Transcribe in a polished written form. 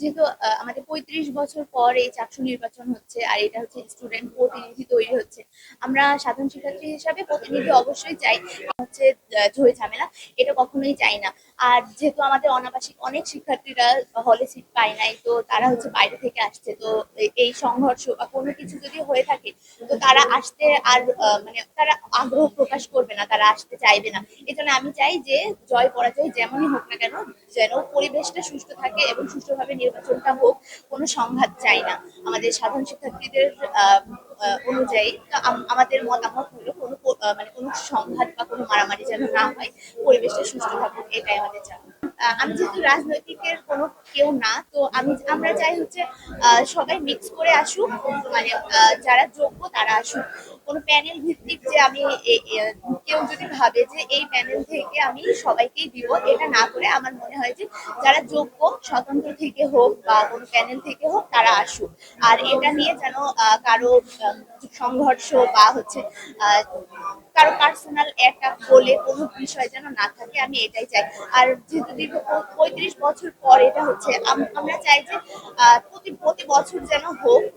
যেহেতু আমাদের ৩৫ বছর পর এই চাকসু নির্বাচন হচ্ছে আর এটা হচ্ছে স্টুডেন্ট প্রতিনিধি তৈরি হচ্ছে। আমরা সাধারণ শিক্ষার্থী হিসাবে প্রতিনিধি অবশ্যই চাই, হচ্ছে ঝই ঝামেলা এটা কখনোই চাই না। আর যেহেতু আমাদের অনাবাসিক অনেক শিক্ষার্থীরা হলে সিট পায় নাই, তো তারা হচ্ছে বাইরে থেকে আসছে, তো এই সংঘর্ষ বা কোনো কিছু যদি হয়ে থাকে, তো তারা আসতে আর মানে তারা আগ্রহ প্রকাশ করবে না, তারা আসতে চাইবে না। এই জন্য আমি চাই যে জয় পরাজয় যেমনই হোক না কেন, যেন পরিবেশটা সুষ্ঠু থাকে এবং সুষ্ঠুভাবে নির্বাচনটা হোক। কোনো সংঘাত চাই না আমাদের সাধারণ শিক্ষার্থীদের অনুযায়ী। তো আমাদের মতামত হলো কোনো মানে কোনো সংঘাত বা কোনো মারামারি যেন না হয়, পরিবেশটা সুষ্ঠু থাকুক, এটাই আমাদের চাওয়া। আমি যেহেতু রাজনৈতিকের কোনো কেউ না, তো আমরা চাই হচ্ছে সবাই মিক্স করে আসুক, মানে যারা যোগ্য তারা আসুক। কোনো প্যানেল ভিত্তিক যে আমি কেউ যদি ভাবে যে এই প্যানেল থেকে আমি সবাইকেই দিব, এটা না করে আমার মনে হয় যে যারা যোগ্য, স্বতন্ত্র থেকে হোক বা কোনো প্যানেল থেকে হোক, তারা আসুক। আর এটা নিয়ে যেন কারো সংঘর্ষ বা হচ্ছে আহ, কারো পার্সোনাল অ্যাটাক বলে কোনো বিষয় যেন না থাকে, আমি এটাই চাই। আর যেহেতু দীর্ঘ ৩৫ বছর পর এটা হচ্ছে, আমরা চাই যে প্রতি প্রতি বছর যেন হোক,